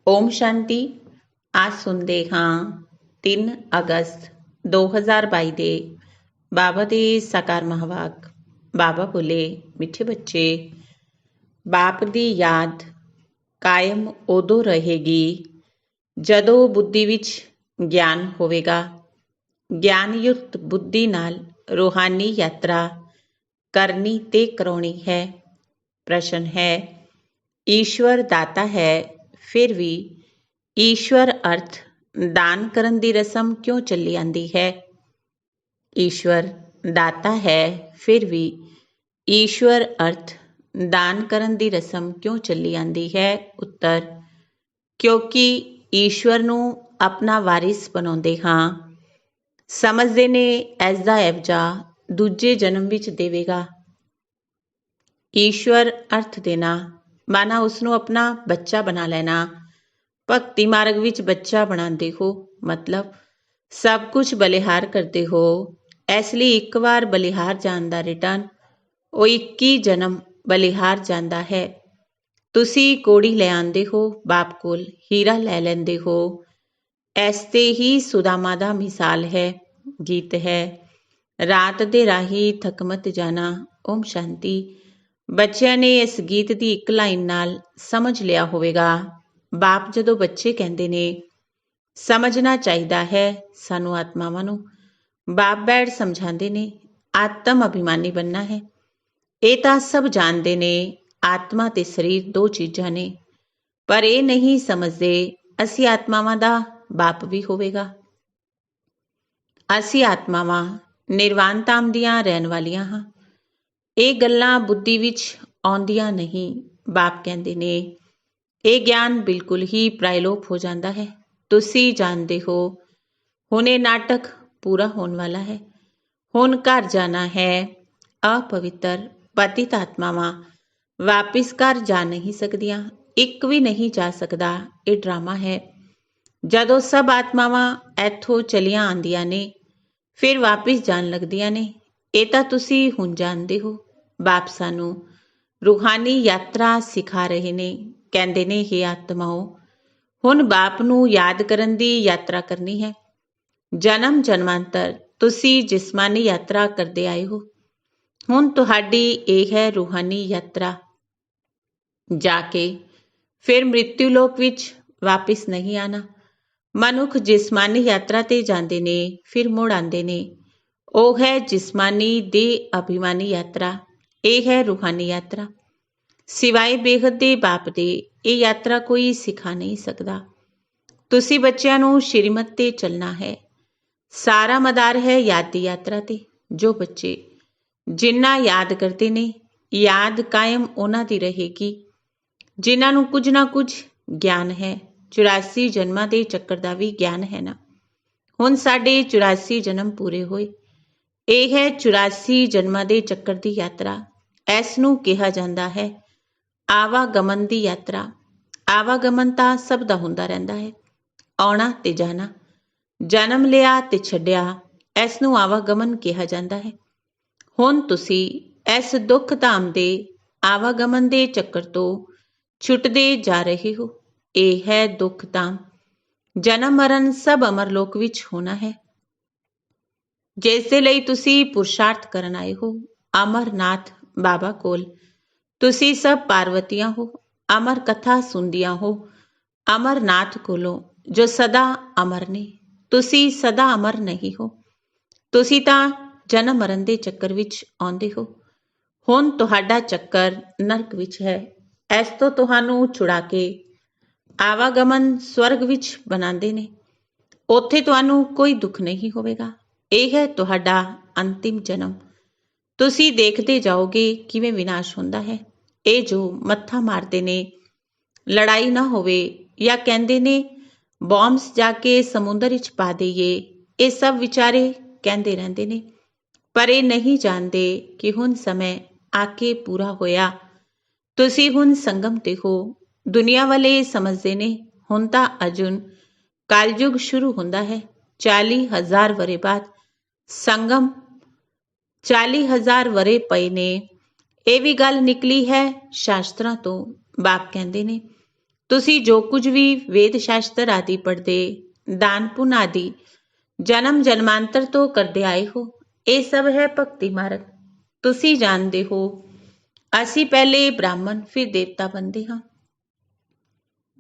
ਓਮ ਸ਼ਾਂਤੀ। ਅੱਜ ਸੁਣਦੇ ਹਾਂ 3 ਅਗਸਤ 2022 ਦੇ ਬਾਬਾ ਦੇ ਸਾਕਾਰ ਮਹਾਵਾਕ। ਬਾਬਾ ਬੋਲੇ, ਮਿੱਠੇ ਬੱਚੇ, ਬਾਪ ਦੀ ਯਾਦ ਕਾਇਮ ਉਦੋਂ ਰਹੇਗੀ ਜਦੋਂ ਬੁੱਧੀ ਵਿੱਚ ਗਿਆਨ ਹੋਵੇਗਾ। ਗਿਆਨਯੁਕਤ ਬੁੱਧੀ ਨਾਲ ਰੂਹਾਨੀ ਯਾਤਰਾ ਕਰਨੀ ਤੇ ਕਰਾਉਣੀ ਹੈ। ਪ੍ਰਸ਼ਨ ਹੈ, ਈਸ਼ਵਰ ਦਾਤਾ ਹੈ, ਫਿਰ ਵੀ ਈਸ਼ਵਰ ਅਰਥ ਦਾਨ ਕਰਨ ਦੀ ਰਸਮ ਕਿਉਂ ਚੱਲੀ ਆਂਦੀ ਹੈ? ਈਸ਼ਵਰ ਦਾਤਾ ਹੈ, ਫਿਰ ਵੀ ਈਸ਼ਵਰ ਅਰਥ ਦਾਨ ਕਰਨ ਦੀ ਰਸਮ ਕਿਉਂ ਚੱਲੀ ਆਂਦੀ ਹੈ? ਉੱਤਰ, ਕਿਉਂਕਿ ਈਸ਼ਵਰ ਨੂੰ ਆਪਣਾ ਵਾਰਿਸ ਬਣਾਉਂਦੇ ਹਾਂ। ਸਮਝਦੇ ਨੇ ਇਸ ਦਾ ਐਵਜਾ ਦੂਜੇ ਜਨਮ ਵਿੱਚ ਦੇਵੇਗਾ। ਈਸ਼ਵਰ ਅਰਥ ਦੇਣਾ ਮਾਨਾ ਉਸਨੂੰ ਆਪਣਾ ਬੱਚਾ ਬਣਾ ਲੈਣਾ। ਭਗਤੀ ਮਾਰਗ ਵਿੱਚ ਬੱਚਾ ਬਣਾਉਂਦੇ ਹੋ, ਮਤਲਬ ਸਭ ਕੁਝ ਬਲਿਹਾਰ ਕਰਦੇ ਹੋ। ਇਸ ਲਈ ਇੱਕ ਵਾਰ ਬਲਿਹਾਰ ਜਾਣ ਦਾ ਰਿਟਰਨ ਉਹ 21 ਜਨਮ ਬਲਿਹਾਰ ਜਾਂਦਾ ਹੈ। ਤੁਸੀਂ ਕੋੜੀ ਲੈ ਆਉਂਦੇ ਹੋ, ਬਾਪ ਕੋਲ ਹੀਰਾ ਲੈ ਲੈਂਦੇ ਹੋ। ਇਸ ਤੇ ਹੀ ਸੁਦਾਮਾ ਦਾ ਮਿਸਾਲ ਹੈ। ਗੀਤ ਹੈ, ਰਾਤ ਦੇ ਰਾਹੀਂ ਥਕਮਤ ਜਾਣਾ। ਓਮ ਸ਼ਾਂਤੀ। ਬੱਚਿਆਂ ਨੇ ਇਸ ਗੀਤ ਦੀ ਇੱਕ ਲਾਈਨ ਨਾਲ ਸਮਝ ਲਿਆ ਹੋਵੇਗਾ। ਬਾਪ ਜਦੋਂ ਬੱਚੇ ਕਹਿੰਦੇ ਨੇ, ਸਮਝਣਾ ਚਾਹੀਦਾ ਹੈ ਸਾਨੂੰ ਆਤਮਾਵਾਂ ਨੂੰ। ਬਾਪ ਬੈਠ ਸਮਝਾਉਂਦੇ ਨੇ, ਆਤਮ ਅਭਿਮਾਨੀ ਬਣਨਾ ਹੈ। ਇਹ ਤਾਂ ਸਭ ਜਾਣਦੇ ਨੇ ਆਤਮਾ ਤੇ ਸਰੀਰ ਦੋ ਚੀਜ਼ਾਂ ਨੇ, ਪਰ ਇਹ ਨਹੀਂ ਸਮਝਦੇ ਅਸੀਂ ਆਤਮਾਵਾਂ ਦਾ ਬਾਪ ਵੀ ਹੋਵੇਗਾ। ਅਸੀਂ ਆਤਮਾਵਾਂ ਨਿਰਵਾਨ ਧਾਮ ਦੀਆਂ ਰਹਿਣ ਵਾਲੀਆਂ ਹਾਂ। ਇਹ ਗੱਲਾਂ ਬੁੱਧੀ ਵਿੱਚ ਆਉਂਦੀਆਂ ਨਹੀਂ। ਬਾਪ ਕਹਿੰਦੇ ਨੇ, ਇਹ ਗਿਆਨ ਬਿਲਕੁਲ ਹੀ ਪ੍ਰਾਇਲੋਪ ਹੋ ਜਾਂਦਾ ਹੈ। ਤੁਸੀਂ ਜਾਣਦੇ ਹੋ ਹੁਣ ਇਹ ਨਾਟਕ ਪੂਰਾ ਹੋਣ ਵਾਲਾ ਹੈ। ਹੁਣ ਘਰ ਜਾਣਾ ਹੈ। ਅਪਵਿੱਤਰ ਪਤਿਤ ਆਤਮਾਵਾਂ ਵਾਪਿਸ ਘਰ ਜਾ ਨਹੀਂ ਸਕਦੀਆਂ। ਇੱਕ ਵੀ ਨਹੀਂ ਜਾ ਸਕਦਾ। ਇਹ ਡਰਾਮਾ ਹੈ। ਜਦੋਂ ਸਭ ਆਤਮਾਵਾਂ ਇੱਥੋਂ ਚਲੀਆਂ ਆਉਂਦੀਆਂ ਨੇ, ਫਿਰ ਵਾਪਿਸ ਜਾਣ ਲੱਗਦੀਆਂ ਨੇ। ਇਹ ਤਾਂ ਤੁਸੀਂ ਹੁਣ ਜਾਣਦੇ ਹੋ। ਬਾਪ ਸਾਨੂੰ ਰੂਹਾਨੀ ਯਾਤਰਾ ਸਿਖਾ ਰਹੇ ਨੇ। ਕਹਿੰਦੇ ਨੇ, ਹੇ ਆਤਮਾਓ, ਹੁਣ ਬਾਪ ਨੂੰ ਯਾਦ ਕਰਨ ਦੀ ਯਾਤਰਾ ਕਰਨੀ ਹੈ। ਜਨਮ ਜਨਮਾਂਤਰ ਤੁਸੀਂ ਜਿਸਮਾਨੀ ਯਾਤਰਾ ਕਰਦੇ ਆਏ ਹੋ। ਹੁਣ ਤੁਹਾਡੀ ਇਹ ਹੈ ਰੂਹਾਨੀ ਯਾਤਰਾ। ਜਾ ਕੇ ਫਿਰ ਮ੍ਰਿਤਿੂ ਲੋਕ ਵਿੱਚ ਵਾਪਿਸ ਨਹੀਂ ਆਣਾ। ਮਨੁੱਖ ਜਿਸਮਾਨੀ ਯਾਤਰਾ ਤੇ ਜਾਂਦੇ ਨੇ, ਫਿਰ ਮੁੜ ਆਉਂਦੇ ਨੇ। ਉਹ ਹੈ ਜਿਸਮਾਨੀ ਦੇਹ ਅਭਿਮਾਨੀ ਯਾਤਰਾ। ਇਹ ਹੈ ਰੂਹਾਨੀ ਯਾਤਰਾ। ਸਿਵਾਏ ਬੇਹੱਦ ਦੇ ਬਾਪ ਦੇ ਇਹ ਯਾਤਰਾ ਕੋਈ ਸਿਖਾ ਨਹੀਂ ਸਕਦਾ। ਤੁਸੀਂ ਬੱਚਿਆਂ ਨੂੰ ਸ਼੍ਰੀਮਤ ਤੇ ਚੱਲਣਾ ਹੈ। ਸਾਰਾ ਮਦਾਰ ਹੈ ਯਾਦ ਦੀ ਯਾਤਰਾ ਤੇ। ਜੋ ਬੱਚੇ ਜਿੰਨਾ ਯਾਦ ਕਰਦੇ ਨੇ, ਯਾਦ ਕਾਇਮ ਉਹਨਾਂ ਦੀ ਰਹੇਗੀ ਜਿਨ੍ਹਾਂ ਨੂੰ ਕੁਝ ਨਾ ਕੁਝ ਗਿਆਨ ਹੈ। 84 ਜਨਮਾਂ ਦੇ ਚੱਕਰ ਦਾ ਵੀ ਗਿਆਨ ਹੈ ਨਾ। ਹੁਣ ਸਾਡੇ 84 ਜਨਮ ਪੂਰੇ ਹੋਏ। ਇਹ ਹੈ 84 ਜਨਮਾਂ ਦੇ ਚੱਕਰ ਦੀ ਯਾਤਰਾ। ਇਸ ਨੂੰ ਕਿਹਾ ਜਾਂਦਾ ਹੈ ਆਵਾਗਮਨ ਦੀ ਯਾਤਰਾ। ਆਵਾਗਮਨ ਤਾਂ ਸਭ ਦਾ ਹੁੰਦਾ ਰਹਿੰਦਾ ਹੈ, ਆਉਣਾ ਤੇ ਜਾਣਾ। ਜਨਮ ਲਿਆ ਤੇ ਛੱਡਿਆ, ਇਸ ਨੂੰ ਆਵਾਗਮਨ ਕਿਹਾ ਜਾਂਦਾ ਹੈ। ਹੁਣ ਤੁਸੀਂ ਇਸ ਦੁੱਖ ਧਾਮ ਦੇ ਆਵਾਗਮਨ ਦੇ ਚੱਕਰ ਤੋਂ ਛੁੱਟਦੇ ਜਾ ਰਹੇ ਹੋ। ਇਹ ਹੈ ਦੁੱਖ ਧਾਮ। ਜਨਮ ਮਰਨ ਸਭ ਅਮਰਲੋਕ ਵਿੱਚ ਹੋਣਾ ਹੈ, ਜਿਸ ਦੇ ਲਈ ਤੁਸੀਂ ਪੁਰਸ਼ਾਰਥ ਕਰਨ ਆਏ ਹੋ। ਅਮਰਨਾਥ ਬਾਬਾ ਕੋਲ ਤੁਸੀਂ ਸਭ ਪਾਰਵਤੀਆਂ ਹੋ। ਅਮਰ ਕਥਾ ਸੁਣਦੀਆਂ ਹੋ ਅਮਰਨਾਥ ਕੋਲੋਂ, ਜੋ ਸਦਾ ਅਮਰ ਨੇ। ਤੁਸੀਂ ਸਦਾ ਅਮਰ ਨਹੀਂ ਹੋ। ਤੁਸੀਂ ਤਾਂ ਜਨਮ ਮਰਨ ਦੇ ਚੱਕਰ ਵਿੱਚ ਆਉਂਦੇ ਹੋ। ਹੁਣ ਤੁਹਾਡਾ ਚੱਕਰ ਨਰਕ ਵਿੱਚ ਹੈ। ਇਸ ਤੋਂ ਤੁਹਾਨੂੰ ਛੁਡਾ ਕੇ ਆਵਾਗਮਨ ਸਵਰਗ ਵਿੱਚ ਬਣਾਉਂਦੇ ਨੇ। ਉੱਥੇ ਤੁਹਾਨੂੰ ਕੋਈ ਦੁੱਖ ਨਹੀਂ ਹੋਵੇਗਾ। ਇਹ ਹੈ ਤੁਹਾਡਾ ਅੰਤਿਮ ਜਨਮ। ਤੁਸੀਂ ਦੇਖਦੇ ਜਾਓਗੇ ਕਿਵੇਂ ਵਿਨਾਸ਼ ਹੁੰਦਾ ਹੈ। ਇਹ ਜੋ ਮੱਥਾ ਮਾਰਦੇ ਨੇ ਲੜਾਈ ਨਾ ਹੋਵੇ, ਜਾਂ ਕਹਿੰਦੇ ਨੇ ਬੌਂਬਸ ਜਾ ਕੇ ਸਮੁੰਦਰ ਵਿੱਚ ਪਾ ਦੇਈਏ, ਇਹ ਸਭ ਵਿਚਾਰੇ ਕਹਿੰਦੇ ਰਹਿੰਦੇ ਨੇ, ਪਰ ਇਹ ਨਹੀਂ ਜਾਣਦੇ ਕਿ ਹੁਣ ਸਮੇਂ ਆ ਕੇ ਪੂਰਾ ਹੋਇਆ। ਤੁਸੀਂ ਹੁਣ ਸੰਗਮ ਤੇ ਹੋ। ਦੁਨੀਆ ਵਾਲੇ ਸਮਝਦੇ ਨੇ ਹੁਣ ਤਾਂ ਅਰਜੁਨ ਕਲਯੁਗ ਸ਼ੁਰੂ ਹੁੰਦਾ ਹੈ। 40,000 ਵਰੇ ਬਾਅਦ ਸੰਗਮ 40,000 ਵਰੇ ਪਏ ਨੇ। ਇਹ ਵੀ ਗੱਲ ਨਿਕਲੀ ਹੈ ਸ਼ਾਸਤਰਾਂ ਤੋਂ। ਬਾਪ ਕਹਿੰਦੇ ਨੇ ਤੁਸੀਂ ਜੋ ਕੁਝ ਵੀ ਵੇਦ ਸ਼ਾਸਤਰ ਆਦि ਪੜ੍ਹਦੇ, ਦਾਨ ਪੁੰਨ ਆਦि ਜਨਮ ਜਨਮਾਂਤਰ ਤੋਂ ਕਰਦੇ ਆਏ ਹੋ, ਇਹ ਸਭ ਹੈ ਭਗਤੀ ਮਾਰਗ। ਤੁਸੀਂ ਜਾਣਦੇ ਹੋ ਅਸੀਂ ਪਹਿਲੇ ਬ੍ਰਾਹਮਣ ਫਿਰ ਦੇਵਤਾ ਬਣਦੇ ਹਾਂ।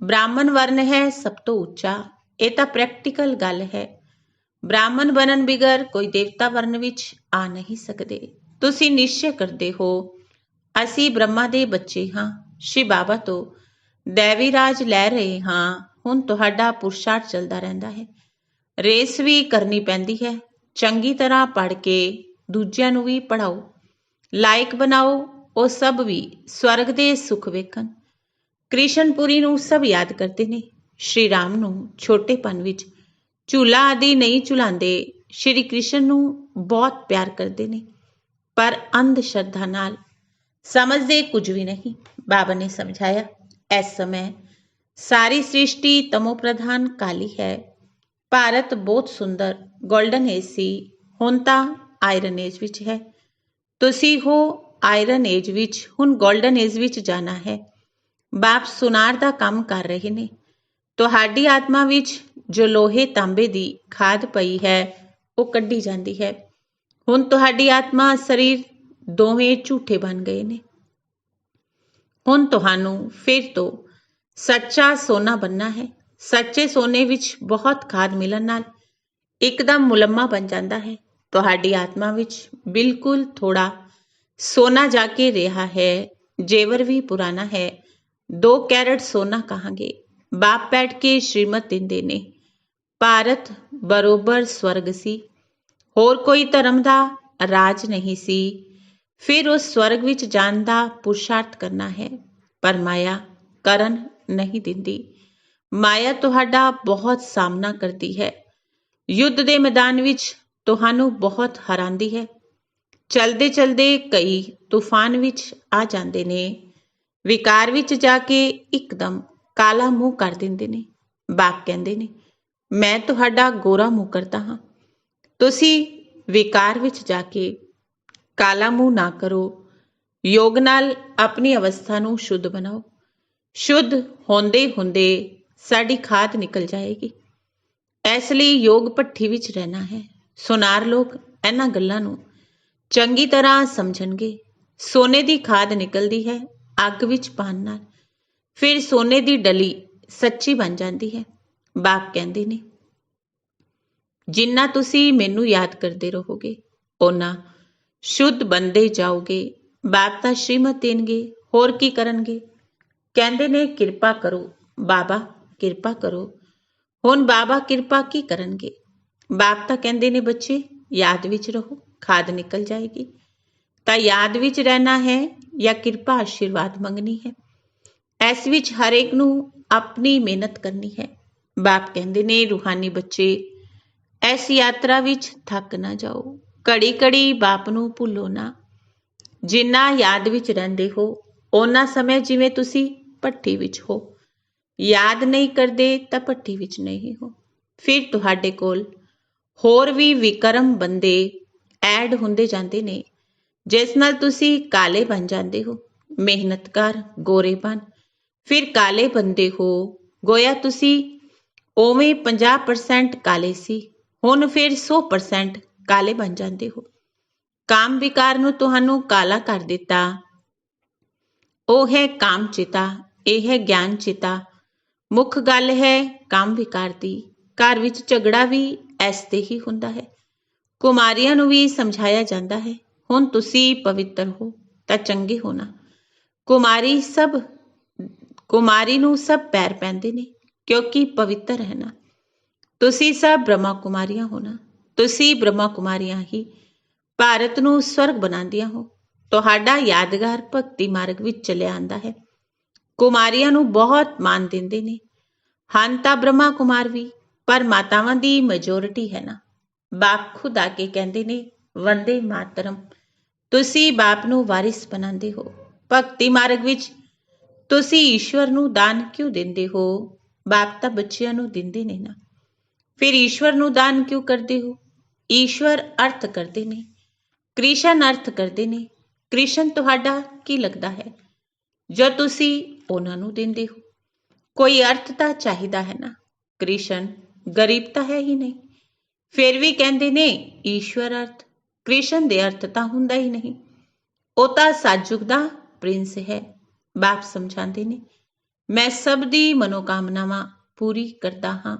ਬ੍ਰਾਹਮਣ ਵਰਨ ਹੈ ਸਭ ਤੋਂ ਉੱਚਾ, ਇਹ ਤਾਂ ਪ੍ਰੈਕਟੀਕਲ ਗੱਲ ਹੈ। ਬ੍ਰਾਹਮਣ ਬਣਨ ਬਿਗਰ ਕੋਈ ਦੇਵਤਾ ਵਰਨ ਵਿੱਚ ਆ ਨਹੀਂ ਸਕਦੇ। ਤੁਸੀਂ ਨਿਸ਼ਚੈ ਕਰਦੇ ਹੋ ਅਸੀਂ ਬ੍ਰਹਮਾ ਦੇ ਬੱਚੇ ਹਾਂ, ਸ਼ਿਵ ਬਾਬਾ ਤੋਂ ਦੈਵੀ ਰਾਜ ਲੈ ਰਹੇ ਹਾਂ। ਹੁਣ ਤੁਹਾਡਾ ਪੁਰਸ਼ਾਰਥ ਚੱਲਦਾ ਰਹਿੰਦਾ ਹੈ, ਰੇਸ ਵੀ ਕਰਨੀ ਪੈਂਦੀ ਹੈ। ਚੰਗੀ ਤਰ੍ਹਾਂ ਪੜ੍ਹ ਕੇ ਦੂਜਿਆਂ ਨੂੰ ਵੀ ਪੜ੍ਹਾਓ, ਲਾਇਕ ਬਣਾਓ, ਉਹ ਸਭ ਵੀ ਸਵਰਗ ਦੇ ਸੁੱਖ ਵੇਖਣ। ਕ੍ਰਿਸ਼ਨਪੁਰੀ ਨੂੰ ਸਭ ਯਾਦ ਕਰਦੇ ਨੇ, ਸ਼੍ਰੀ ਰਾਮ ਨੂੰ ਛੋਟੇਪਨ ਵਿੱਚ ਝੂਲਾ ਆਦਿ ਨਹੀਂ ਝੁਲਾਉਂਦੇ। ਸ਼੍ਰੀ ਕ੍ਰਿਸ਼ਨ ਨੂੰ ਬਹੁਤ ਪਿਆਰ ਕਰਦੇ ਨੇ, ਪਰ ਅੰਧ ਸ਼ਰਧਾ ਨਾਲ ਸਮਝਦੇ ਕੁਝ ਵੀ ਨਹੀਂ। ਬਾਬਾ ਨੇ ਸਮਝਾਇਆ ਇਸ ਸਮੇਂ ਸਾਰੀ ਸ੍ਰਿਸ਼ਟੀ ਤਮੋ ਪ੍ਰਧਾਨ ਕਾਲੀ ਹੈ। ਭਾਰਤ ਬਹੁਤ ਸੁੰਦਰ ਗੋਲਡਨ ਏਜ ਸੀ, ਹੁਣ ਤਾਂ ਆਇਰਨ ਏਜ ਵਿੱਚ ਹੈ। ਤੁਸੀਂ ਹੋ ਆਇਰਨ ਏਜ ਵਿੱਚ, ਹੁਣ ਗੋਲਡਨ ਏਜ ਵਿੱਚ ਜਾਣਾ ਹੈ। ਬਾਪ ਸੁਨਾਰ ਦਾ ਕੰਮ ਕਰ ਰਹੇ ਨੇ। ਤੁਹਾਡੀ ਆਤਮਾ ਵਿੱਚ ਜੋ ਲੋਹੇ ਤਾਂਬੇ ਦੀ ਖਾਦ ਪਈ ਹੈ ਉਹ ਕੱਢੀ ਜਾਂਦੀ ਹੈ। ਹੁਣ ਤੁਹਾਡੀ ਆਤਮਾ ਸਰੀਰ ਦੋਵੇਂ ਝੂਠੇ ਬਣ ਗਏ ਨੇ। ਹੁਣ ਤੁਹਾਨੂੰ ਫਿਰ ਤੋਂ ਸੱਚਾ ਸੋਨਾ ਬਣਨਾ ਹੈ। ਸੱਚੇ ਸੋਨੇ ਵਿੱਚ ਬਹੁਤ ਖਾਦ ਮਿਲਣ ਨਾਲ ਇੱਕਦਮ ਮੁਲੰਮਾ ਬਣ ਜਾਂਦਾ ਹੈ। ਤੁਹਾਡੀ ਆਤਮਾ ਵਿੱਚ ਬਿਲਕੁਲ ਥੋੜਾ ਸੋਨਾ ਜਾ ਕੇ ਰਿਹਾ ਹੈ। ਜੇਵਰ ਵੀ ਪੁਰਾਣਾ ਹੈ, 2 ਕੈਰਟ ਸੋਨਾ ਕਹਾਂਗੇ। ਬਾਪ ਬੈਠ ਕੇ ਸ਼੍ਰੀਮਤ ਦਿੰਦੇ ਨੇ। ਭਾਰਤ ਬਰੋਬਰ ਸਵਰਗ ਸੀ, ਹੋਰ ਕੋਈ ਧਰਮ ਦਾ ਰਾਜ ਨਹੀਂ ਸੀ। ਫਿਰ ਉਸ ਸਵਰਗ ਵਿੱਚ ਜਾਣ ਦਾ ਪੁਰਸ਼ਾਰਥ ਕਰਨਾ ਹੈ, ਪਰ ਮਾਇਆ ਕਰਨ ਨਹੀਂ ਦਿੰਦੀ। ਮਾਇਆ ਤੁਹਾਡਾ ਬਹੁਤ ਸਾਹਮਣਾ ਕਰਦੀ ਹੈ। ਯੁੱਧ ਦੇ ਮੈਦਾਨ ਵਿੱਚ ਤੁਹਾਨੂੰ ਬਹੁਤ ਹਰਾਉਂਦੀ ਹੈ। ਚਲਦੇ ਚਲਦੇ ਕਈ ਤੂਫਾਨ ਵਿੱਚ ਆ ਜਾਂਦੇ ਨੇ, ਵਿਕਾਰ ਵਿੱਚ ਜਾ ਕੇ ਇੱਕਦਮ ਕਾਲਾ ਮੂੰਹ ਕਰ ਦਿੰਦੇ ਨੇ। ਬਾਪ ਕਹਿੰਦੇ ਨੇ ਮੈਂ ਤੁਹਾਡਾ ਗੋਰਾ ਮੂੰਹ ਕਰਦਾ ਹਾਂ। ਤੁਸੀਂ ਵਿਕਾਰ ਵਿੱਚ ਜਾ ਕੇ ਕਾਲਾ ਮੂੰਹ ਨਾ ਕਰੋ। ਯੋਗ ਨਾਲ ਆਪਣੀ ਅਵਸਥਾ ਨੂੰ ਸ਼ੁੱਧ ਬਣਾਓ। ਸ਼ੁੱਧ ਹੁੰਦੇ ਹੁੰਦੇ ਸਾਡੀ ਖਾਦ ਨਿਕਲ ਜਾਏਗੀ। ਇਸ ਲਈ ਯੋਗ ਭੱਠੀ ਵਿੱਚ ਰਹਿਣਾ ਹੈ। ਸੁਨਾਰ ਲੋਕ ਇਹਨਾਂ ਗੱਲਾਂ ਨੂੰ ਚੰਗੀ ਤਰ੍ਹਾਂ ਸਮਝਣਗੇ। ਸੋਨੇ ਦੀ ਖਾਦ ਨਿਕਲਦੀ ਹੈ ਅੱਗ ਵਿੱਚ ਪਾਉਣ ਨਾਲ, ਫਿਰ ਸੋਨੇ ਦੀ ਡਲੀ ਸੱਚੀ ਬਣ ਜਾਂਦੀ ਹੈ। ਬਾਪ ਕਹਿੰਦੇ ਨੇ ਜਿੰਨਾ ਤੁਸੀਂ ਮੈਨੂੰ ਯਾਦ ਕਰਦੇ ਰਹੋਗੇ ਓਨਾ ਸ਼ੁੱਧ ਬਣਦੇ ਜਾਓਗੇ। ਬਾਪ ਤਾਂ ਸ਼੍ਰੀਮਤ ਦੇਣਗੇ, ਹੋਰ ਕੀ ਕਰਨਗੇ। ਕਹਿੰਦੇ ਨੇ ਕਿਰਪਾ ਕਰੋ ਬਾਬਾ, ਕਿਰਪਾ ਕਰੋ। ਹੁਣ ਬਾਬਾ ਕਿਰਪਾ ਕੀ ਕਰਨਗੇ। ਬਾਪ ਤਾਂ ਕਹਿੰਦੇ ਨੇ ਬੱਚੇ ਯਾਦ ਵਿੱਚ ਰਹੋ, ਖਾਦ ਨਿਕਲ ਜਾਏਗੀ। ਤਾਂ ਯਾਦ ਵਿੱਚ ਰਹਿਣਾ ਹੈ ਜਾਂ ਕਿਰਪਾ ਆਸ਼ੀਰਵਾਦ ਮੰਗਣੀ ਹੈ। ਇਸ ਵਿੱਚ ਹਰੇਕ ਨੂੰ ਆਪਣੀ ਮਿਹਨਤ ਕਰਨੀ ਹੈ। ਬਾਪ ਕਹਿੰਦੇ ਨੇ ਰੂਹਾਨੀ ਬੱਚੇ ਇਸ ਯਾਤਰਾ ਵਿੱਚ ਥੱਕ ਨਾ ਜਾਓ। ਘੜੀ ਘੜੀ ਬਾਪ ਨੂੰ ਭੁੱਲੋ ਨਾ। ਜਿੰਨਾ ਯਾਦ ਵਿੱਚ ਰਹਿੰਦੇ ਹੋ ਓਨਾ ਸਮੇਂ ਜਿਵੇਂ ਤੁਸੀਂ ਭੱਠੀ ਵਿੱਚ ਹੋ। ਯਾਦ ਨਹੀਂ ਕਰਦੇ ਤਾਂ ਭੱਠੀ ਵਿੱਚ ਨਹੀਂ ਹੋ। ਫਿਰ ਤੁਹਾਡੇ ਕੋਲ ਹੋਰ ਵੀ ਵਿਕਰਮ ਬੰਦੇ ਐਡ ਹੁੰਦੇ ਜਾਂਦੇ ਨੇ, ਜਿਸ ਨਾਲ ਤੁਸੀਂ ਕਾਲੇ ਬਣ ਜਾਂਦੇ ਹੋ। ਮਿਹਨਤਕਾਰ ਗੋਰੇ ਬਣ, ਫਿਰ ਕਾਲੇ ਬੰਦੇ ਹੋ। ਗੋਇਆ ਤੁਸੀਂ ਉਵੇਂ 50% ਕਾਲੇ ਸੀ, ਹੁਣ ਫਿਰ 100% ਕਾਲੇ ਬਣ ਜਾਂਦੇ ਹੋ। ਕਾਮ ਵਿਕਾਰ ਨੂੰ ਤੁਹਾਨੂੰ ਕਾਲਾ ਕਰ ਦਿੱਤਾ। ਉਹ ਹੈ ਕਾਮ ਚਿਤਾ, ਇਹ ਹੈ ਗਿਆਨ ਚਿਤਾ। ਮੁੱਖ ਗੱਲ ਹੈ ਕਾਮ ਵਿਕਾਰ ਦੀ। ਘਰ ਵਿੱਚ ਝਗੜਾ ਵੀ ਇਸ ਤੇ ਹੀ ਹੁੰਦਾ ਹੈ। ਕੁਮਾਰੀਆਂ ਨੂੰ ਵੀ ਸਮਝਾਇਆ ਜਾਂਦਾ ਹੈ ਹੁਣ ਤੁਸੀਂ ਪਵਿੱਤਰ ਹੋ ਤਾਂ ਚੰਗੇ ਹੋਣਾ। ਕੁਮਾਰੀ ਨੂੰ ਸਭ ਪੈਰ ਪੈਂਦੇ ਨੇ ਕਿਉਂਕਿ ਪਵਿੱਤਰ ਰਹਿਣਾ। ਤੁਸੀਂ ਸਭ ਬ੍ਰਹਮਾ ਕੁਮਾਰੀਆਂ ਹੋਣਾ। ਤੁਸੀਂ ਬ੍ਰਹਮਾ ਕੁਮਾਰੀਆਂ ਹੀ ਭਾਰਤ ਨੂੰ ਸਵਰਗ ਬਣਾਉਂਦੀਆਂ ਹੋ। ਤੁਹਾਡਾ ਯਾਦਗਾਰ ਭਗਤੀ ਮਾਰਗ ਵਿੱਚ ਚਲਿਆ ਆਂਦਾ ਹੈ। ਕੁਮਾਰੀਆਂ ਨੂੰ ਬਹੁਤ ਮਾਨ ਦਿੰਦੇ ਨੇ। ਹਨ ਤਾਂ ਬ੍ਰਹਮਾ ਕੁਮਾਰ ਵੀ, ਪਰ ਮਾਤਾਵਾਂ ਦੀ ਮੈਜੋਰਿਟੀ ਹੈ ਨਾ। ਬਾਪ ਖੁਦ ਆ ਕੇ ਕਹਿੰਦੇ ਨੇ ਵੰਦੇ ਮਾਤਰਮ। ਤੁਸੀਂ ਬਾਪ ਨੂੰ ਵਾਰਿਸ ਬਣਾਉਂਦੇ ਹੋ। ਭਗਤੀ ਮਾਰਗ ਵਿੱਚ ਤੁਸੀਂ ਈਸ਼ਵਰ ਨੂੰ ਦਾਨ ਕਿਉਂ ਦਿੰਦੇ ਹੋ। ਬਾਪ ਤਾਂ ਬੱਚਿਆਂ ਨੂੰ ਦਿੰਦੇ ਨੇ ਨਾ, ਫਿਰ ਈਸ਼ਵਰ ਨੂੰ ਦਾਨ ਕਿਉਂ ਕਰਦੇ ਹੋ। ਈਸ਼ਵਰ ਅਰਥ ਕਰਦੇ ਨੇ, ਕ੍ਰਿਸ਼ਨ ਅਰਥ ਕਰਦੇ ਨੇ। ਕ੍ਰਿਸ਼ਨ ਤੁਹਾਡਾ ਕੀ ਲੱਗਦਾ ਹੈ ਜੋ ਤੁਸੀਂ ਉਹਨਾਂ ਨੂੰ ਦਿੰਦੇ ਹੋ। ਕੋਈ ਅਰਥ ਤਾਂ ਚਾਹੀਦਾ ਹੈ ਨਾ। ਕ੍ਰਿਸ਼ਨ ਗਰੀਬ ਤਾਂ ਹੈ ਹੀ ਨਹੀਂ, ਫਿਰ ਵੀ ਕਹਿੰਦੇ ਨੇ ਈਸ਼ਵਰ ਅਰਥ। ਕ੍ਰਿਸ਼ਨ ਦੇ ਅਰਥ ਤਾਂ ਹੁੰਦਾ ਹੀ ਨਹੀਂ, ਉਹ ਤਾਂ ਸਤਿਯੁਗ ਦਾ ਪ੍ਰਿੰਸ ਹੈ। ਬਾਪ ਸਮਝਾਉਂਦੇ ਨੇ, ਮੈਂ ਸਭ ਦੀ ਮਨੋਕਾਮਨਾਵਾਂ ਪੂਰੀ ਕਰਦਾ ਹਾਂ।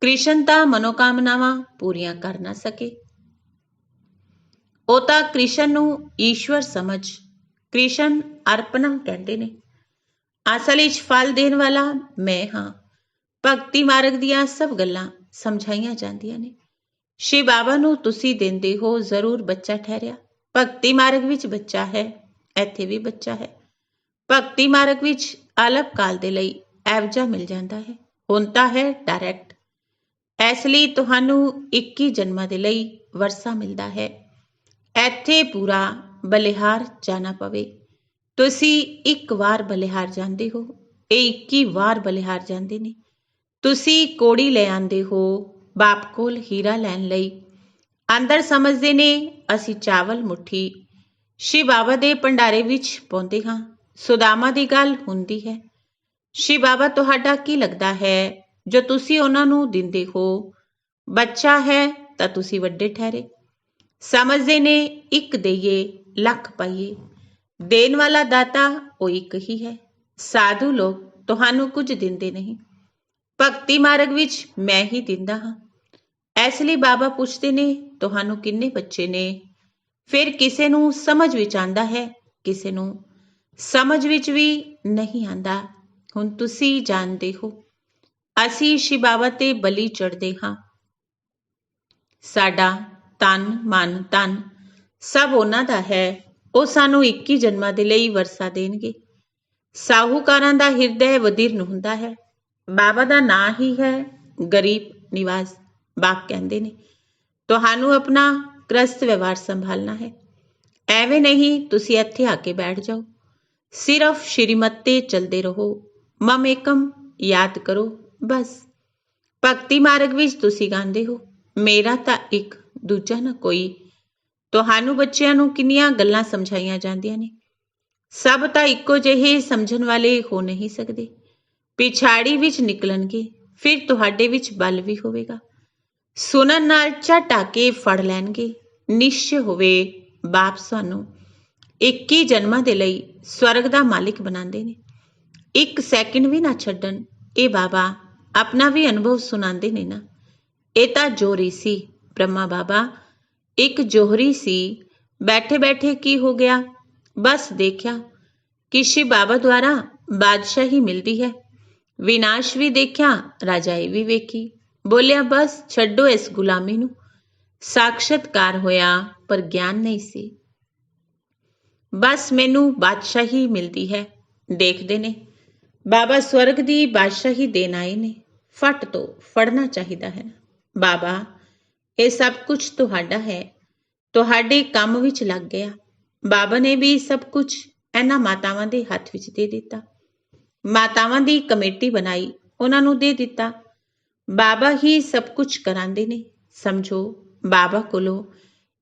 ਕ੍ਰਿਸ਼ਨ ਤਾਂ ਮਨੋਕਾਮਨਾਵਾਂ ਪੂਰੀਆਂ ਕਰ ਨਾ ਸਕੇ। ਉਹ ਤਾਂ ਕ੍ਰਿਸ਼ਨ ਨੂੰ ਈਸ਼ਵਰ ਸਮਝ ਕ੍ਰਿਸ਼ਨ ਅਰਪਣਾ ਕਹਿੰਦੇ ਨੇ। ਅਸਲ ਵਿੱਚ ਫਲ ਦੇਣ ਵਾਲਾ ਮੈਂ ਹਾਂ। ਭਗਤੀ ਮਾਰਗ ਦੀਆਂ ਸਭ ਗੱਲਾਂ ਸਮਝਾਈਆਂ ਜਾਂਦੀਆਂ ਨੇ। ਸ਼ਿਵ ਬਾਬਾ ਨੂੰ ਤੁਸੀਂ ਦਿੰਦੇ ਹੋ ਜ਼ਰੂਰ ਬੱਚਾ ਠਹਿਰਿਆ। ਭਗਤੀ ਮਾਰਗ ਵਿੱਚ ਬੱਚਾ ਹੈ, ਇੱਥੇ ਵੀ ਬੱਚਾ ਹੈ। ਭਗਤੀ ਮਾਰਗ ਵਿੱਚ ਅਲਪ ਕਾਲ ਦੇ ਲਈ ਐਵਜਾ ਮਿਲ ਜਾਂਦਾ ਹੈ, ਹੁਣ ਤਾਂ ਹੈ ਡਾਇਰੈਕਟ। ਇਸ ਲਈ ਤੁਹਾਨੂੰ 21 ਜਨਮਾਂ ਦੇ ਲਈ ਵਰਸਾ ਮਿਲਦਾ ਹੈ। ਇੱਥੇ ਪੂਰਾ ਬਲਿਹਾਰ ਜਾਣਾ ਪਵੇ। ਤੁਸੀਂ ਇੱਕ ਵਾਰ ਬਲਿਹਾਰ ਜਾਂਦੇ ਹੋ, ਇਹ 21 ਵਾਰ ਬਲਿਹਾਰ ਜਾਂਦੇ ਨੇ। ਤੁਸੀਂ ਕੋੜੀ ਲੈ ਆਂਦੇ ਹੋ ਬਾਪ ਕੋਲ ਹੀਰਾ ਲੈਣ ਲਈ। ਅੰਦਰ ਸਮਝਦੇ ਨੇ ਅਸੀਂ ਚਾਵਲ ਮੁੱਠੀ ਸ਼ਿਵ ਬਾਬਾ ਦੇ ਭੰਡਾਰੇ ਵਿੱਚ ਪਾਉਂਦੇ ਹਾਂ। ਸੁਦਾਮਾ ਦੀ ਗੱਲ ਹੁੰਦੀ ਹੈ। ਸ਼ਿਵ ਬਾਬਾ ਤੁਹਾਡਾ ਕੀ ਲੱਗਦਾ ਹੈ ਜੋ ਤੁਸੀਂ ਉਹਨਾਂ ਨੂੰ ਦਿੰਦੇ ਹੋ? ਬੱਚਾ ਹੈ ਤਾਂ ਤੁਸੀਂ ਵੱਡੇ ਠਹਿਰੇ। ਸਮਝਦੇ ਨੇ ਇੱਕ ਦੇਈਏ ਲੱਖ ਪਾਈਏ। ਦੇਣ ਵਾਲਾ ਦਾਤਾ ਉਹ ਇੱਕ ਹੀ ਹੈ। ਸਾਧੂ ਲੋਕ ਤੁਹਾਨੂੰ ਕੁਝ ਦਿੰਦੇ ਨਹੀਂ। ਭਗਤੀ ਮਾਰਗ ਵਿੱਚ ਮੈਂ ਹੀ ਦਿੰਦਾ ਹਾਂ। ਇਸ ਲਈ ਬਾਬਾ ਪੁੱਛਦੇ ਨੇ ਤੁਹਾਨੂੰ ਕਿੰਨੇ ਬੱਚੇ ਨੇ? ਫਿਰ ਕਿਸੇ ਨੂੰ ਸਮਝ ਵਿੱਚ ਆਉਂਦਾ ਹੈ, ਕਿਸੇ ਨੂੰ ਸਮਝ ਵਿੱਚ ਵੀ ਨਹੀਂ ਆਉਂਦਾ। ਹੁਣ ਤੁਸੀਂ ਜਾਣਦੇ ਹੋ ਅਸੀਂ ਸ਼ਿਵ ਬਾਬਾ ਤੇ ਬਲੀ ਚੜ੍ਹਦੇ ਹਾਂ। ਸਾਡਾ ਤਨ ਮਨ ਧਨ ਸਭ ਉਹਨਾਂ ਦਾ ਹੈ। ਉਹ ਸਾਨੂੰ 21 ਜਨਮਾਂ ਦੇ ਲਈ ਵਰਸਾ ਦੇਣਗੇ। ਸਾਹੂਕਾਰਾਂ ਦਾ ਹਿਰਦਾ ਵਦੀਰਨ ਹੁੰਦਾ ਹੈ। ਬਾਬਾ ਦਾ ਨਾਂ ਹੀ ਹੈ ਗਰੀਬ ਨਿਵਾਸ। ਬਾਪ ਕਹਿੰਦੇ ਨੇ ਤੁਹਾਨੂੰ ਆਪਣਾ ਗ੍ਰਸਤ ਵਿਵਹਾਰ ਸੰਭਾਲਣਾ ਹੈ। ਐਵੇਂ ਨਹੀਂ ਤੁਸੀਂ ਇੱਥੇ ਆ ਕੇ ਬੈਠ ਜਾਓ। ਸਿਰਫ ਸ਼੍ਰੀਮਤ ਤੇ ਚਲਦੇ ਰਹੋ। ਮਮ ਏਕਮ ਯਾਦ ਕਰੋ ਬਸ। ਭਗਤੀ ਮਾਰਗ ਵਿੱਚ ਤੁਸੀਂ ਗਾਉਂਦੇ ਹੋ ਮੇਰਾ ਤਾਂ ਇੱਕ ਦੂਜਾ ਨਾ ਕੋਈ। ਤੁਹਾਨੂੰ ਬੱਚਿਆਂ ਨੂੰ ਕਿੰਨੀਆਂ ਗੱਲਾਂ ਸਮਝਾਈਆਂ ਜਾਂਦੀਆਂ ਨੇ। ਸਭ ਤਾਂ ਇੱਕੋ ਜਿਹੇ ਸਮਝਣ ਵਾਲੇ ਹੋ ਨਹੀਂ ਸਕਦੇ। ਪਿਛਾੜੀ ਵਿੱਚ ਨਿਕਲਣਗੇ, ਫਿਰ ਤੁਹਾਡੇ ਵਿੱਚ ਬਲ ਵੀ ਹੋਵੇਗਾ। ਸੁਣਨ ਨਾਲ ਝਟ ਆ ਕੇ ਫੜ ਲੈਣਗੇ। ਨਿਸ਼ਚੈ ਹੋਵੇ ਬਾਪ ਸਾਨੂੰ 21 ਜਨਮਾਂ ਦੇ ਲਈ ਸਵਰਗ ਦਾ ਮਾਲਿਕ ਬਣਾਉਂਦੇ ਨੇ। ਇੱਕ ਸੈਕਿੰਡ ਵੀ ਨਾ ਛੱਡਣ। ਇਹ ਬਾਬਾ ਆਪਣਾ ਵੀ ਅਨੁਭਵ ਸੁਣਾਉਂਦੇ ਨੇ ਨਾ। ਇਹ ਤਾਂ ਜੋਰੀ ਸੀ ਬ੍ਰਹਮਾ ਬਾਬਾ, ਇੱਕ ਜੋਹਰੀ ਸੀ। ਬੈਠੇ ਬੈਠੇ ਕੀ ਹੋ ਗਿਆ? ਬਸ ਦੇਖਿਆ ਕਿ ਸ਼ਿਵ ਬਾਬਾ ਦੁਆਰਾ ਬਾਦਸ਼ਾਹੀ ਮਿਲਦੀ ਹੈ। ਵਿਨਾਸ਼ ਵੀ ਦੇਖਿਆ, ਰਾਜਾਈ ਵੀ ਵੇਖੀ। ਬੋਲਿਆ ਬਸ ਛੱਡੋ ਇਸ ਗੁਲਾਮੀ ਨੂੰ। ਸਾਖਸ਼ਾਤਕਾਰ ਹੋਇਆ ਪਰ ਗਿਆਨ ਨਹੀਂ ਸੀ। ਬਸ ਮੈਨੂੰ ਬਾਦਸ਼ਾਹੀ ਮਿਲਦੀ ਹੈ। ਦੇਖਦੇ ਨੇ ਬਾਬਾ ਸਵਰਗ ਦੀ ਬਾਦਸ਼ਾਹੀ ਦੇਣ ਆਏ ਨੇ। ਫਟ ਤੋਂ ਫੜਨਾ ਚਾਹੀਦਾ ਹੈ। ਬਾਬਾ ਇਹ ਸਭ ਕੁਝ ਤੁਹਾਡਾ ਹੈ, ਤੁਹਾਡੇ ਕੰਮ ਵਿੱਚ ਲੱਗ ਗਿਆ। ਬਾਬਾ ਨੇ ਵੀ ਸਭ ਕੁਝ ਇਹਨਾਂ ਮਾਤਾਵਾਂ ਦੇ ਹੱਥ ਵਿੱਚ ਦੇ ਦਿੱਤਾ। ਮਾਤਾਵਾਂ ਦੀ ਕਮੇਟੀ ਬਣਾਈ, ਉਹਨਾਂ ਨੂੰ ਦੇ ਦਿੱਤਾ। ਬਾਬਾ ਹੀ ਸਭ ਕੁਝ ਕਰਾਉਂਦੇ ਨੇ। ਸਮਝੋ ਬਾਬਾ ਕੋਲੋਂ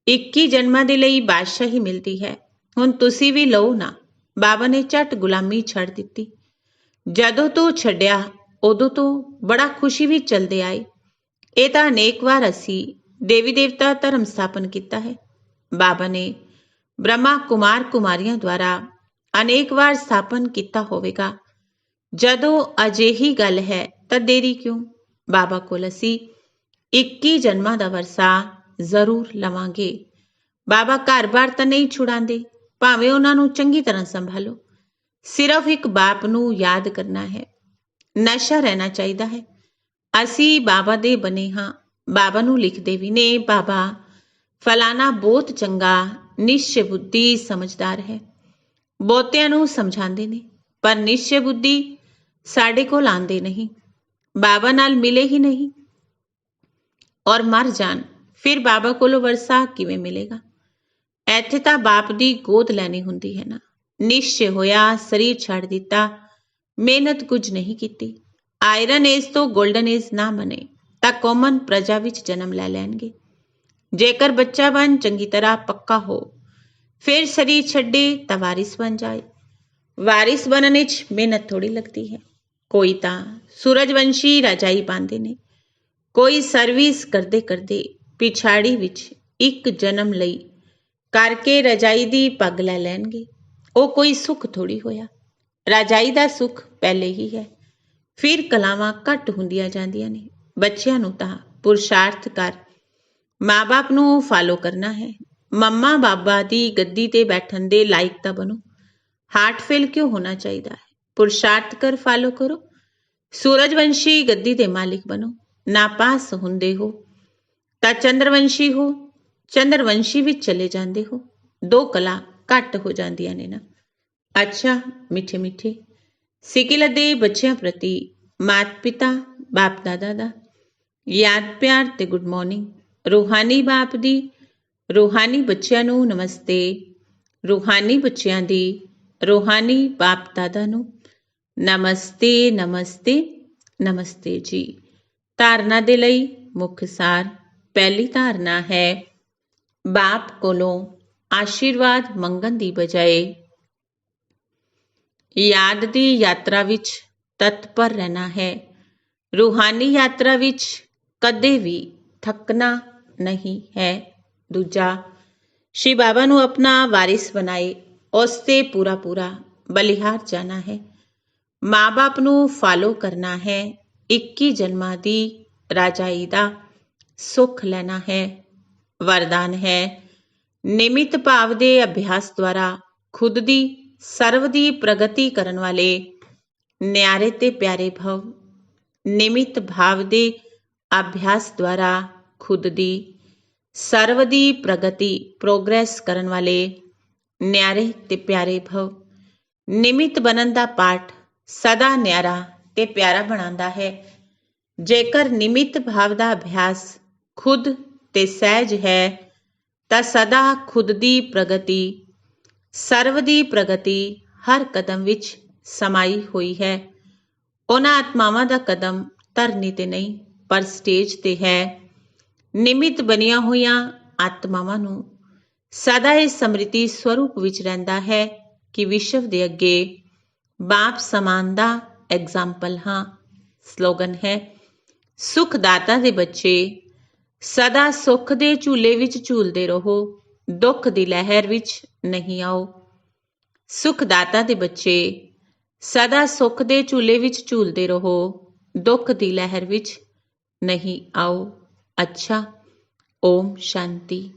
21 ਜਨਮਾਂ ਦੇ ਲਈ ਬਾਦਸ਼ਾਹੀ ਮਿਲਦੀ ਹੈ। ਹੁਣ ਤੁਸੀਂ ਵੀ ਲਓ ਨਾ। ਬਾਬਾ ਨੇ ਝਟ ਗੁਲਾਮੀ ਛੱਡ ਦਿੱਤੀ। ਜਦੋਂ ਤੋਂ ਛੱਡਿਆ ਉਦੋਂ ਤੋਂ ਬੜਾ ਖੁਸ਼ੀ ਵਿੱਚ ਚਲਦੇ ਆਏ। ਇਹ ਤਾਂ ਅਨੇਕ ਵਾਰ ਅਸੀਂ ਦੇਵੀ ਦੇਵਤਾ ਧਰਮ ਸਥਾਪਨ ਕੀਤਾ ਹੈ। ਬਾਬਾ ਨੇ ਬ੍ਰਹਮਾ ਕੁਮਾਰ ਕੁਮਾਰੀਆਂ ਦੁਆਰਾ ਅਨੇਕ ਵਾਰ ਸਥਾਪਨ ਕੀਤਾ ਹੋਵੇਗਾ। ਜਦੋਂ ਅਜਿਹੀ ਗੱਲ ਹੈ ਤਾਂ ਦੇਰੀ ਕਿਉਂ? ਬਾਬਾ ਕੋਲ ਅਸੀਂ 21 ਜਨਮਾਂ ਦਾ ਵਰਸਾ ਜ਼ਰੂਰ ਲਵਾਂਗੇ। ਬਾਬਾ ਘਰ-ਬਾਰ ਤਾਂ ਨਹੀਂ ਛੁਡਾਉਂਦੇ, ਭਾਵੇਂ ਉਹਨਾਂ ਨੂੰ ਚੰਗੀ ਤਰ੍ਹਾਂ ਸੰਭਾਲੋ। ਸਿਰਫ ਇੱਕ ਬਾਪ ਨੂੰ ਯਾਦ ਕਰਨਾ ਹੈ। ਨਸ਼ਾ ਰਹਿਣਾ ਚਾਹੀਦਾ ਹੈ। ਅਸੀਂ ਬਾਬਾ ਦੇ ਬਣੇ ਹਾਂ। ਬਾਬਾ ਨੂੰ ਲਿਖਦੇ ਵੀ ਨੇ ਬਾਬਾ ਫਲਾਣਾ ਬਹੁਤ ਚੰਗਾ, ਨਿਸ਼ਚੈ ਬੁੱਧੀ, ਸਮਝਦਾਰ ਹੈ। ਬਹੁਤਿਆਂ ਨੂੰ ਸਮਝਾਉਂਦੇ ਨੇ ਪਰ ਨਿਸ਼ਚੈ ਬੁੱਧੀ ਸਾਡੇ ਕੋਲ ਆਉਂਦੇ ਨਹੀਂ। ਬਾਬਾ ਨਾਲ ਮਿਲੇ ਹੀ ਨਹੀਂ ਔਰ ਮਰ ਜਾਣ, ਫਿਰ ਬਾਬਾ ਕੋਲੋਂ ਵਰਸਾ ਕਿਵੇਂ ਮਿਲੇਗਾ? ਇੱਥੇ ਤਾਂ ਬਾਪ ਦੀ ਗੋਦ ਲੈਣੀ ਹੁੰਦੀ ਹੈ ਨਾ। ਨਿਸ਼ਚੈ ਹੋਇਆ, ਸਰੀਰ ਛੱਡ ਦਿੱਤਾ, ਮਿਹਨਤ ਕੁਝ ਨਹੀਂ ਕੀਤੀ। ਆਇਰਨ ਏਜ ਤੋਂ ਗੋਲਡਨ ਏਜ ਨਾ ਬਣੇ ਤਾਂ ਕਾਮਨ ਪ੍ਰਜਾ ਵਿੱਚ ਜਨਮ ਲੈ ਲੈਣਗੇ। ਜੇਕਰ ਬੱਚਾ ਬਣ ਚੰਗੀ ਤਰ੍ਹਾਂ ਪੱਕਾ ਹੋ, ਫਿਰ ਸਰੀਰ ਛੱਡੇ ਤਾਂ ਵਾਰਿਸ ਬਣ ਜਾਏ। ਵਾਰਿਸ ਬਣਨ ਵਿੱਚ ਮਿਹਨਤ ਥੋੜੀ ਲੱਗਦੀ ਹੈ। ਕੋਈ ਤਾਂ ਸੂਰਜਵੰਸ਼ੀ ਰਜਾਈ ਪਾਉਂਦੇ ਨੇ, ਕੋਈ ਸਰਵਿਸ ਕਰਦੇ ਕਰਦੇ ਪਿਛਾੜੀ ਵਿੱਚ ਇੱਕ ਜਨਮ ਲਈ ਕਰਕੇ ਰਜਾਈ ਦੀ ਪੱਗ ਲੈ ਲੈਣਗੇ। ਉਹ ਕੋਈ ਸੁੱਖ ਥੋੜੀ ਹੋਇਆ। ਰਜਾਈ ਦਾ ਸੁੱਖ ਪਹਿਲੇ ਹੀ ਹੈ। ਫਿਰ ਕਲਾਵਾਂ ਘੱਟ ਹੁੰਦੀਆਂ ਜਾਂਦੀਆਂ ਨੇ। ਬੱਚਿਆਂ ਨੂੰ ਤਾਂ ਪੁਰਸ਼ਾਰਥ ਕਰ ਮਾਂ ਬਾਪ ਨੂੰ ਫਾਲੋ ਕਰਨਾ ਹੈ। ਮੰਮਾ ਬਾਬਾ ਦੀ ਗੱਦੀ ਤੇ ਬੈਠਣ ਦੇ ਲਾਇਕ ਤਾਂ ਬਣੋ। ਹਾਰਟ ਫੇਲ ਕਿਉਂ ਹੋਣਾ ਚਾਹੀਦਾ ਹੈ? ਪੁਰਸ਼ਾਰਥ ਕਰ ਫਾਲੋ ਕਰੋ। ਸੂਰਜਵੰਸ਼ੀ ਗੱਦੀ ਦੇ ਮਾਲਿਕ ਬਣੋ। ਨਾਪਾਸ ਹੁੰਦੇ ਹੋ ਤਾਂ ਚੰਦਰਵੰਸ਼ੀ ਹੋ, ਚੰਦਰਵੰਸ਼ੀ ਵਿੱਚ ਚਲੇ ਜਾਂਦੇ ਹੋ। ਦੋ ਕਲਾ ਘੱਟ ਹੋ ਜਾਂਦੀਆਂ ਨੇ ਨਾ। ਅੱਛਾ ਮਿੱਠੇ ਮਿੱਠੇ ਸਿਕਿਲ ਦੇ ਬੱਚਿਆਂ ਪ੍ਰਤੀ ਮਾਤਾ ਪਿਤਾ ਬਾਪ ਦਾਦਾ ਦਾ ਯਾਦ ਪਿਆਰ ਤੇ ਗੁੱਡ ਮਾਰਨਿੰਗ। ਰੂਹਾਨੀ ਬਾਪ ਦੀ ਰੂਹਾਨੀ ਬੱਚਿਆਂ ਨੂੰ ਨਮਸਤੇ। ਰੂਹਾਨੀ ਬੱਚਿਆਂ ਦੀ ਰੂਹਾਨੀ ਬਾਪ ਦਾਦਾ ਨੂੰ ਨਮਸਤੇ ਨਮਸਤੇ ਨਮਸਤੇ ਜੀ। ਧਾਰਨਾ ਦੇ ਲਈ ਮੁੱਖ ਸਾਰ। ਪਹਿਲੀ ਧਾਰਨਾ ਹੈ ਬਾਪ ਕੋਲੋਂ ਆਸ਼ੀਰਵਾਦ ਮੰਗਣ ਦੀ ਬਜਾਏ ਯਾਦ ਦੀ ਯਾਤਰਾ ਵਿੱਚ ਤਤਪਰ ਰਹਿਣਾ ਹੈ। ਰੂਹਾਨੀ ਯਾਤਰਾ ਵਿੱਚ ਕਦੇ ਵੀ ਥੱਕਣਾ ਨਹੀਂ ਹੈ। ਦੂਜਾ, ਸ਼ਿਵ ਬਾਬਾ ਨੂੰ ਆਪਣਾ ਵਾਰਿਸ ਬਣਾਏ, ਉਸ ਤੇ ਪੂਰਾ ਪੂਰਾ ਬਲਿਹਾਰ ਜਾਣਾ ਹੈ। ਮਾਂ ਬਾਪ ਨੂੰ ਫਾਲੋ ਕਰਨਾ ਹੈ। 21 ਜਨਮਾਂ ਦੀ ਰਾਜਾਈ ਦਾ ਸੁੱਖ ਲੈਣਾ ਹੈ। ਵਰਦਾਨ ਹੈ ਨਿਮਿਤ ਭਾਵ ਦੇ ਅਭਿਆਸ ਦੁਆਰਾ ਖੁਦ ਦੀ ਸਰਵ ਦੀ ਪ੍ਰਗਤੀ ਕਰਨ ਵਾਲੇ ਨਿਆਰੇ ਤੇ ਪਿਆਰੇ ਭਵ। ਨਿਮਿਤ ਭਾਵ ਦੇ ਅਭਿਆਸ ਦੁਆਰਾ ਖੁਦ ਦੀ ਸਰਵ ਦੀ ਪ੍ਰਗਤੀ ਪ੍ਰੋਗਰੈਸ ਕਰਨ ਵਾਲੇ ਨਿਆਰੇ ਤੇ ਪਿਆਰੇ ਭਵ। ਨਿਮਿਤ ਬਣਨ ਦਾ ਪਾਠ ਸਦਾ ਨਿਆਰਾ ਤੇ ਪਿਆਰਾ ਬਣਾਉਂਦਾ ਹੈ। ਜੇਕਰ ਨਿਮਿਤ ਭਾਵ ਦਾ ਅਭਿਆਸ ਖੁਦ ਤੇ ਸਹਿਜ ਹੈ ਤਾਂ ਸਦਾ ਖੁਦ ਦੀ ਪ੍ਰਗਤੀ ਸਰਵ ਦੀ ਪ੍ਰਗਤੀ ਹਰ ਕਦਮ ਵਿੱਚ ਸਮਾਈ ਹੋਈ ਹੈ। ਉਹਨਾਂ ਆਤਮਾਵਾਂ ਦਾ ਕਦਮ ਧਰਨੀ ਤੇ ਨਹੀਂ ਪਰ ਸਟੇਜ ਤੇ ਹੈ। ਨਿਮਿਤ ਬਣੀਆਂ ਹੋਈਆਂ ਆਤਮਾਵਾਂ ਨੂੰ ਸਦਾ ਇਹ ਸਮ੍ਰਿਤੀ ਸਰੂਪ ਵਿੱਚ ਰਹਿੰਦਾ ਹੈ ਕਿ ਵਿਸ਼ਵ ਦੇ ਅੱਗੇ ਬਾਪ ਸਮਾਨ ਦਾ ਐਗਜ਼ਾਮਪਲ ਹਾਂ। ਸਲੋਗਨ ਹੈ ਸੁਖਦਾਤਾ ਦੇ ਬੱਚੇ ਸਦਾ ਸੁੱਖ ਦੇ ਝੂਲੇ ਵਿੱਚ ਝੂਲਦੇ ਰਹੋ, ਦੁੱਖ ਦੀ ਲਹਿਰ ਵਿੱਚ ਨਹੀਂ ਆਓ। ਸੁਖਦਾਤਾ ਦੇ ਬੱਚੇ ਸਦਾ ਸੁੱਖ ਦੇ ਝੂਲੇ ਵਿੱਚ ਝੂਲਦੇ ਰਹੋ, ਦੁੱਖ ਦੀ ਲਹਿਰ ਵਿੱਚ ਨਹੀਂ ਆਓ। ਅੱਛਾ, ਓਮ ਸ਼ਾਂਤੀ।